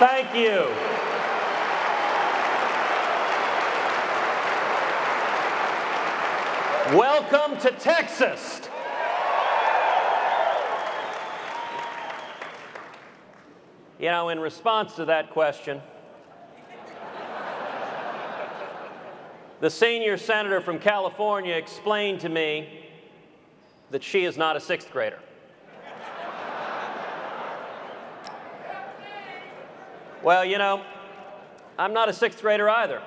Thank you. Welcome to Texas. You know, in response to that question, the senior senator from California explained to me that she is not a sixth grader. Well, you know, I'm not a sixth grader either.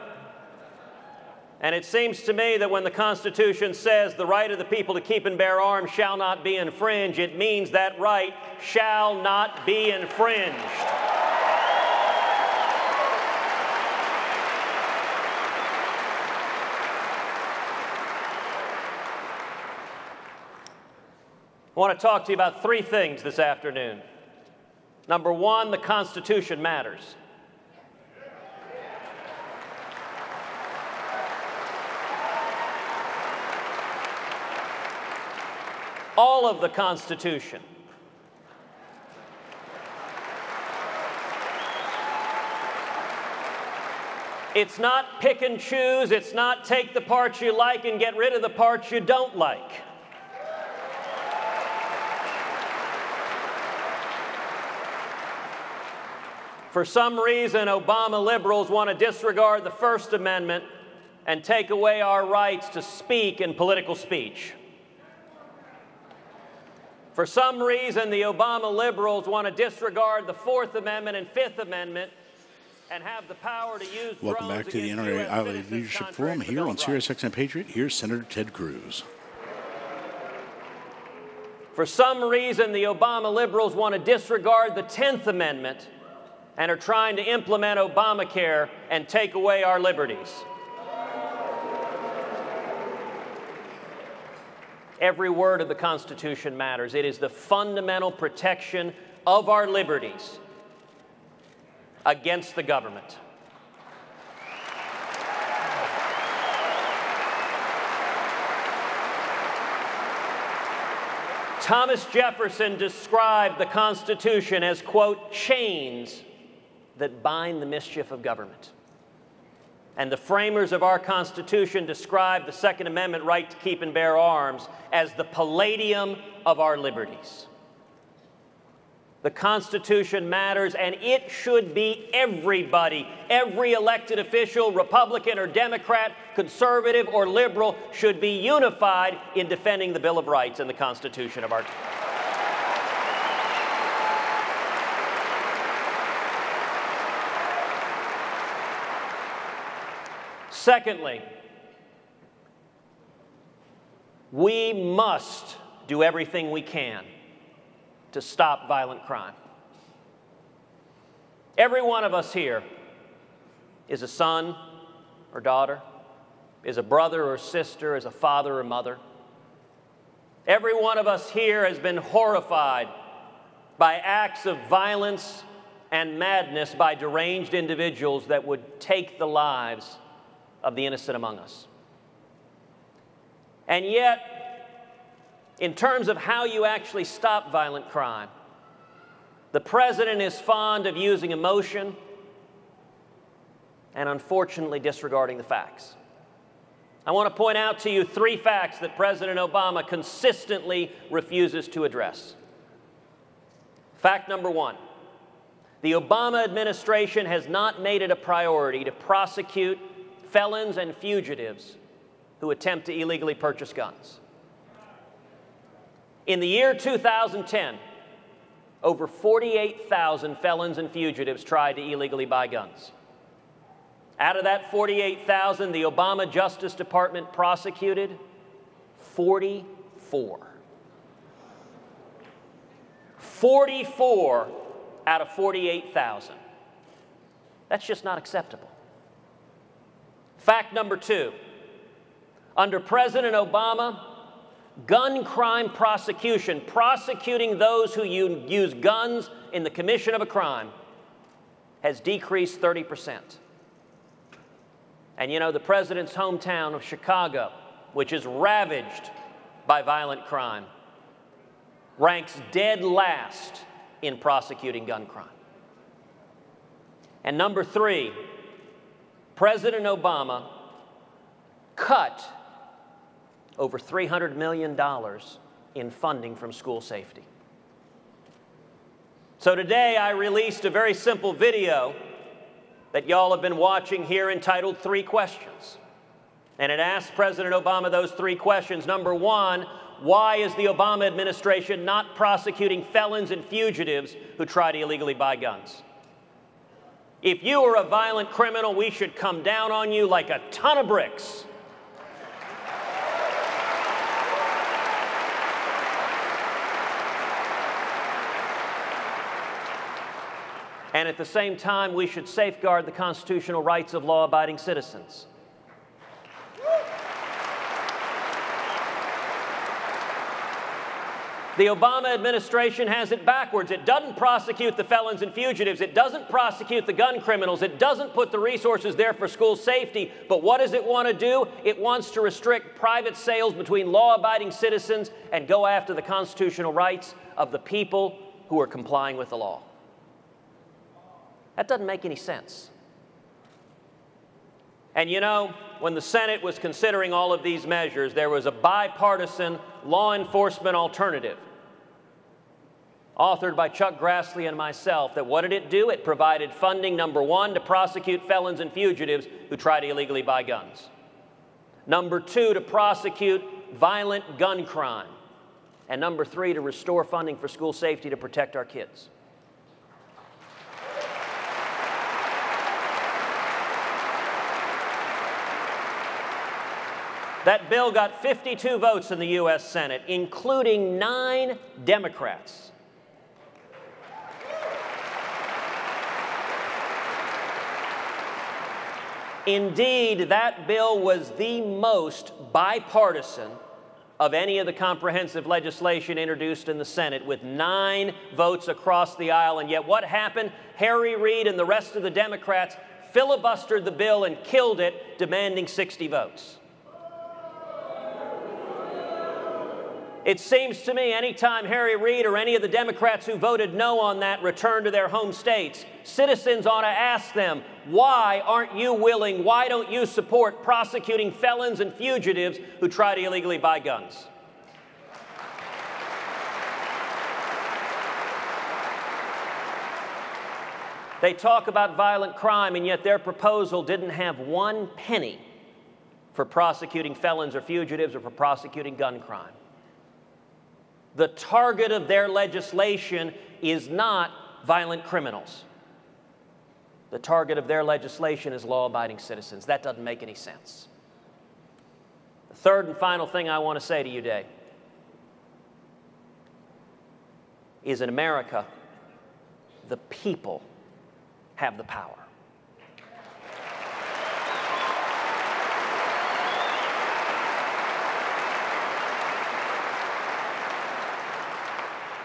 And it seems to me that when the Constitution says the right of the people to keep and bear arms shall not be infringed, it means that right shall not be infringed. I want to talk to you about three things this afternoon. Number one, the Constitution matters. All of the Constitution. It's not pick and choose. It's not take the parts you like and get rid of the parts you don't like. For some reason, Obama liberals want to disregard the First Amendment and take away our rights to speak in political speech. For some reason, the Obama liberals want to disregard the Fourth Amendment and Fifth Amendment and have the power to use Welcome back to the NRA Iowa Leadership Forum here on SiriusXM Patriot. Here's Senator Ted Cruz. For some reason, the Obama liberals want to disregard the 10th Amendment and are trying to implement Obamacare and take away our liberties. Every word of the Constitution matters. It is the fundamental protection of our liberties against the government. Thomas Jefferson described the Constitution as, quote, chains that bind the mischief of government. And the framers of our Constitution described the Second Amendment right to keep and bear arms as the palladium of our liberties. The Constitution matters, and it should be everybody. Every elected official, Republican or Democrat, conservative or liberal, should be unified in defending the Bill of Rights and the Constitution of our country. Secondly, we must do everything we can to stop violent crime. Every one of us here is a son or daughter, is a brother or sister, is a father or mother. Every one of us here has been horrified by acts of violence and madness by deranged individuals that would take the lives of the innocent among us. And yet, in terms of how you actually stop violent crime, the president is fond of using emotion and unfortunately disregarding the facts. I want to point out to you three facts that President Obama consistently refuses to address. Fact number one, the Obama administration has not made it a priority to prosecute felons and fugitives who attempt to illegally purchase guns. In the year 2010, over 48,000 felons and fugitives tried to illegally buy guns. Out of that 48,000, the Obama Justice Department prosecuted 44. 44 out of 48,000. That's just not acceptable. Fact number two, under President Obama, gun crime prosecution, prosecuting those who use guns in the commission of a crime, has decreased 30%. And you know, the president's hometown of Chicago, which is ravaged by violent crime, ranks dead last in prosecuting gun crime. And number three, President Obama cut over $300 million in funding from school safety. So today I released a very simple video that y'all have been watching here entitled 3 Questions. And it asks President Obama those 3 questions. Number one, why is the Obama administration not prosecuting felons and fugitives who try to illegally buy guns? If you are a violent criminal, we should come down on you like a ton of bricks. And at the same time, we should safeguard the constitutional rights of law-abiding citizens. The Obama administration has it backwards. It doesn't prosecute the felons and fugitives. It doesn't prosecute the gun criminals. It doesn't put the resources there for school safety. But what does it want to do? It wants to restrict private sales between law-abiding citizens and go after the constitutional rights of the people who are complying with the law. That doesn't make any sense. And you know, when the Senate was considering all of these measures, there was a bipartisan law enforcement alternative authored by Chuck Grassley and myself that what did it do? It provided funding, number one, to prosecute felons and fugitives who try to illegally buy guns. Number two, to prosecute violent gun crime. And number three, to restore funding for school safety to protect our kids. That bill got 52 votes in the U.S. Senate, including 9 Democrats. Indeed, that bill was the most bipartisan of any of the comprehensive legislation introduced in the Senate, with 9 votes across the aisle. And yet what happened? Harry Reid and the rest of the Democrats filibustered the bill and killed it, demanding 60 votes. It seems to me anytime Harry Reid or any of the Democrats who voted no on that return to their home states, citizens ought to ask them, why aren't you willing, why don't you support prosecuting felons and fugitives who try to illegally buy guns? They talk about violent crime, and yet their proposal didn't have 1 penny for prosecuting felons or fugitives or for prosecuting gun crime. The target of their legislation is not violent criminals. The target of their legislation is law-abiding citizens. That doesn't make any sense. The third and final thing I want to say to you today is in America, the people have the power.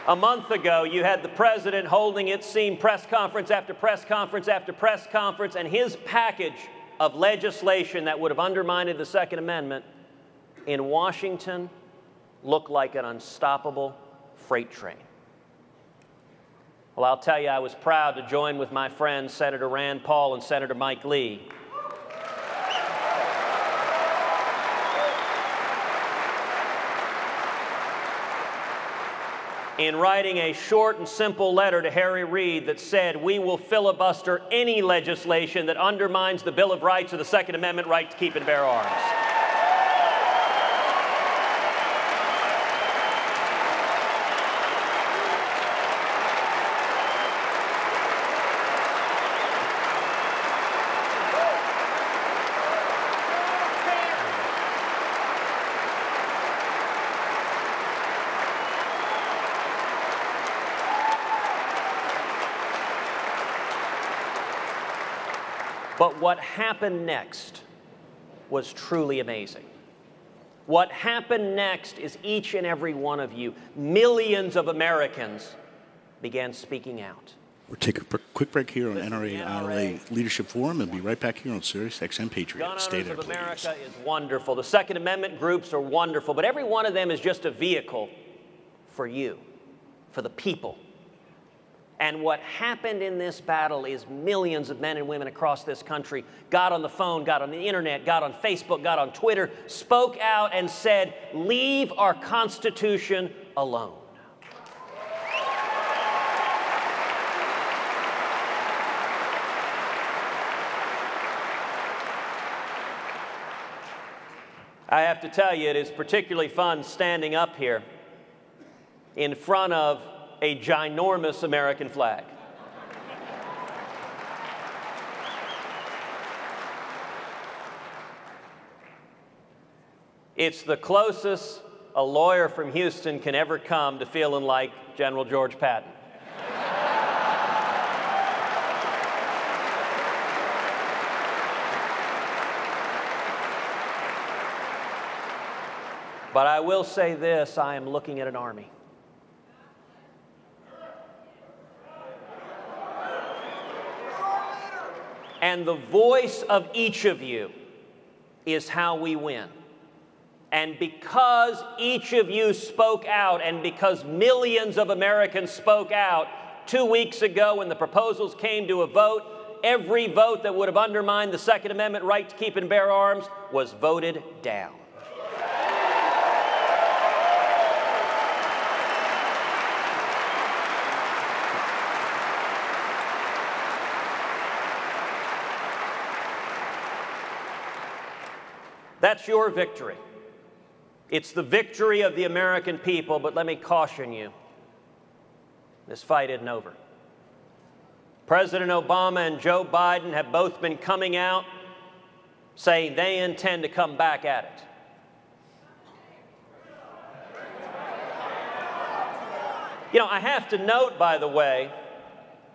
A month ago, you had the president holding, it seemed, press conference after press conference after press conference, and his package of legislation that would have undermined the Second Amendment in Washington looked like an unstoppable freight train. Well, I'll tell you, I was proud to join with my friends, Senator Rand Paul and Senator Mike Lee, in writing a short and simple letter to Harry Reid that said, we will filibuster any legislation that undermines the Bill of Rights or the Second Amendment right to keep and bear arms. But what happened next was truly amazing. What happened next is each and every one of you, millions of Americans, began speaking out. We'll take a quick break here on NRA ILA Leadership Forum and be right back here on Sirius XM Patriot. Gun Stay Owners there, of please. America is wonderful. The Second Amendment groups are wonderful, but every one of them is just a vehicle for you, for the people. And what happened in this battle is millions of men and women across this country got on the phone, got on the internet, got on Facebook, got on Twitter, spoke out and said, "Leave our Constitution alone." I have to tell you, it is particularly fun standing up here in front of a ginormous American flag. It's the closest a lawyer from Houston can ever come to feeling like General George Patton. But I will say this, I am looking at an army. And the voice of each of you is how we win. And because each of you spoke out, and because millions of Americans spoke out 2 weeks ago when the proposals came to a vote, every vote that would have undermined the Second Amendment right to keep and bear arms was voted down. That's your victory. It's the victory of the American people, but let me caution you, this fight isn't over. President Obama and Joe Biden have both been coming out saying they intend to come back at it. You know, I have to note, by the way,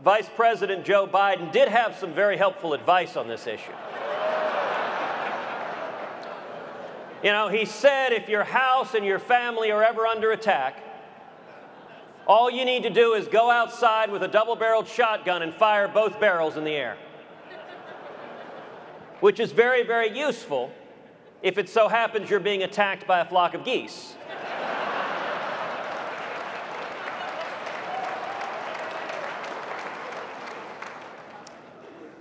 Vice President Joe Biden did have some very helpful advice on this issue. You know, he said if your house and your family are ever under attack, all you need to do is go outside with a double-barreled shotgun and fire both barrels in the air. Which is very, very useful if it so happens you're being attacked by a flock of geese.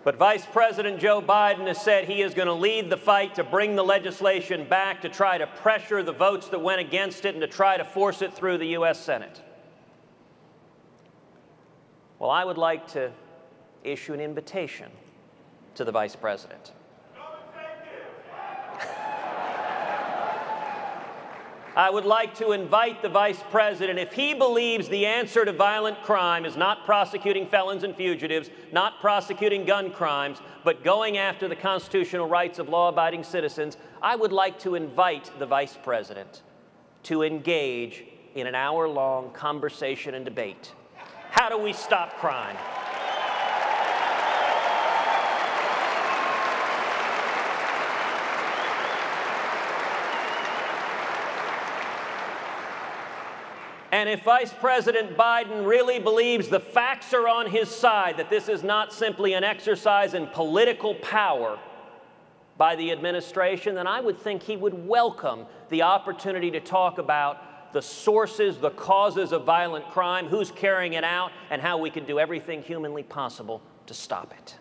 But Vice President Joe Biden has said he is going to lead the fight to bring the legislation back, to try to pressure the votes that went against it, and to try to force it through the U.S. Senate. Well, I would like to issue an invitation to the Vice President. I would like to invite the Vice President, if he believes the answer to violent crime is not prosecuting felons and fugitives, not prosecuting gun crimes, but going after the constitutional rights of law-abiding citizens, I would like to invite the Vice President to engage in an hour-long conversation and debate. How do we stop crime? And if Vice President Biden really believes the facts are on his side, that this is not simply an exercise in political power by the administration, then I would think he would welcome the opportunity to talk about the sources, the causes of violent crime, who's carrying it out, and how we can do everything humanly possible to stop it.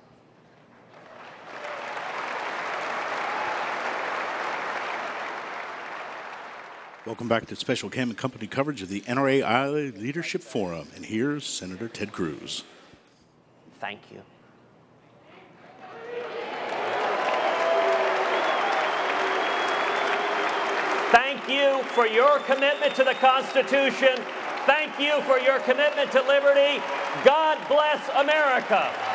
Welcome back to special Cam and Company coverage of the NRA ILA Leadership Forum. And here's Senator Ted Cruz. Thank you. Thank you for your commitment to the Constitution. Thank you for your commitment to liberty. God bless America.